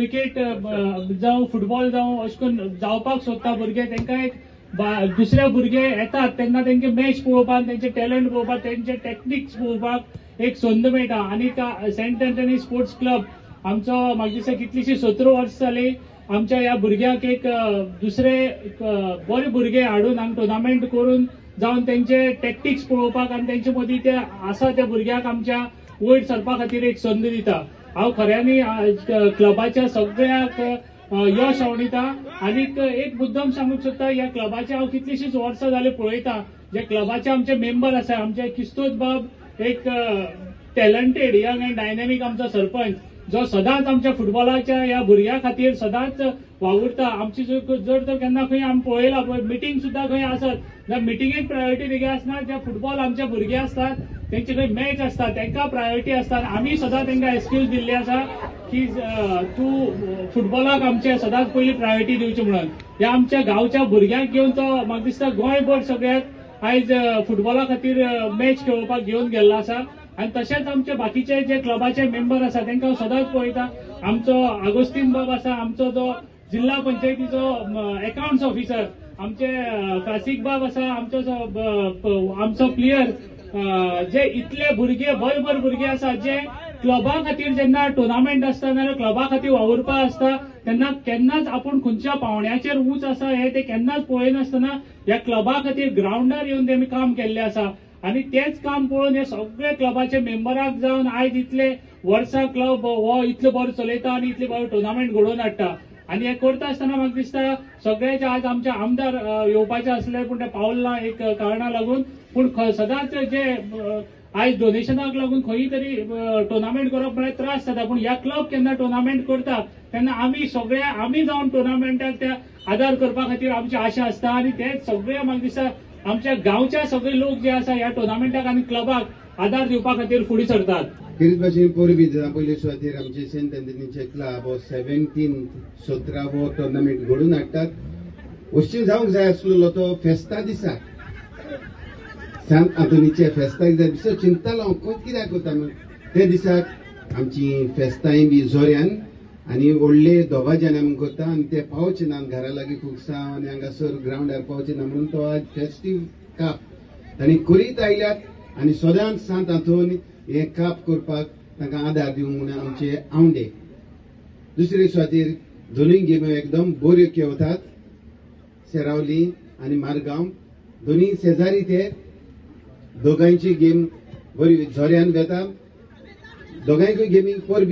Cricket जावं football जावं अशें करून जावपाक सोदता भुरगे तांकां एक दुसरे भुरगे येतात तेन्ना तेंचे मॅच पळोवपाक तेंचे टॅलंट पळोवपाक तेंचे टॅक्टिक्स पळोवपाक एक संद मेळटा. आनी सेंट एंथनी स्पोर्ट्स क्लब आमचो म्हाका दिसता कितलीशीं 17 वर्सां जालीं आमच्या ह्या भुरग्यांक एक दुसरे बरे भुरगे हाडून हांगा टुर्नामेंट करून जावन तेंचे टॅक्टिक्स पळोवपाक आनी तेंचे मदीं ते आसा त्या भुरग्यांक आमच्या वयर सरपा खातीर एक संद दिता. हांव खऱ्यांनी क्लबाच्या सगळ्याक यश आवडीता. आनीक एक मुद्दम सांगूंक सोदता, ह्या क्लबाचे हांव कितलीशींच वर्सां जालीं पळयता. जे क्लबाचे आमचे मेंबर आसा, आमचे किस्तोद बाब एक टॅलंटेड यंग अँड डायनॅमीक आमचो सरपंच, जो सदांच आमच्या फुटबॉलाच्या ह्या भुरग्यां खातीर सदांच वावुरता. आमची जर तर केन्ना खंय आमी पळयला पळय मिटींग सुद्दां खंय आसत जाल्यार मिटींगेक प्रायोरिटी तेगे आसना. जे फुटबॉल आमचे भुरगे आसतात तेंचे खंय मॅच आसता तांकां प्रायोरिटी आसता. आमी सदां तांकां एक्सक्यूज दिल्ली आसा की तूं फुटबॉलाक आमचे सदांच पयली प्रायोरिटी दिवची म्हणून. ह्या आमच्या गांवच्या भुरग्यांक घेवन तो म्हाका दिसता गोंयभर सगळ्याक आयज फुटबॉला खातीर मॅच खेळोवपाक घेवन गेल्लो आसा. आनी तशेंच आमचे बाकीचे जे क्लबाचे मेंबर आसा तांकां हांव सदांच पळयता. आमचो आगोस्तीन बाब आसा, आमचो जो जिल्हा पंचायतीचो अकाउंट्स ऑफिसर, आमचे कासिक बाब आसा, आमचो प्लेयर, जे इतले भुरगे बरे भुरगे आसा जे क्लबा खातीर जेन्ना टुर्नामेंट आसता नाल्यार क्लबा खातीर वावुरपा आसता तेन्ना केन्नाच आपूण खंयच्या पावंड्याचेर उंच आसा हे ते केन्नाच पळयनासतना ह्या क्लबा खातीर ग्राउंडार येवन तेमी काम केल्लें आसा. आनी तेच काम पळोवन हे सगळे क्लबाचे मेंबराक जावन आयज इतले वर्सां क्लब हो इतलो बरो चलयता आनी इतले बरो टुर्नामेंट घडोवन हाडटा. आनी हे करता आसतना म्हाका दिसता सगळ्याचे आज आमचे आमदार येवपाचे आसले पूण ते पावलना एक कारणाक लागून. पूण सदांच जे आयज डोनेशनाक लागून खंय तरी टुर्नामेंट करप म्हळ्यार त्रास जाता. पूण ह्या क्लब केन्ना टुर्नामेंट करता तेन्ना आमी जावन टुर्नामेंटाक त्या आदार करपा खातीर आमची आशा आसता. आनी तेच सगळे म्हाका दिसता आमच्या गांवच्या सगळे लोक जे आसा ह्या टुर्नामेंटाक आनी क्लबाक आदार दिवपा खातीर फुडें सरतात. तेच भाशेन परबी पयले सुवातेर आमचे सेंट एंथनीचे क्लब 17 टुर्नामेंट घडोवन हाडटात. अशें जावंक जाय आसलो तो फेस्ता दिसा सेंट एंथनीचे फेस्ताक जाय दिसा चिंतालो हांव कित्याक करता म्हणून. ते दिसाक आमची फेस्ताय बी जोऱ्यान आनी व्हडले दोगा जाणां करता आनी ते पावचे ना घरा लागीं कुकसांव आनी हांगासर ग्राउंडार पावचे ना म्हणून तो आज फेस्टीव काप तांणी करीत आयल्यात आनी सदांच सांत हातून हे काप करपाक तांकां आदार दिवंक म्हणून आमचे आवंडे. दुसरे सुवातेर दोनूय गेमी एकदम बऱ्यो खेळटात. सेरावली आनी मारगांव दोनूय शेजारी ते दोगांयची गेम बरी जोऱ्यान वेता. दोगांयकूय गेमी परबी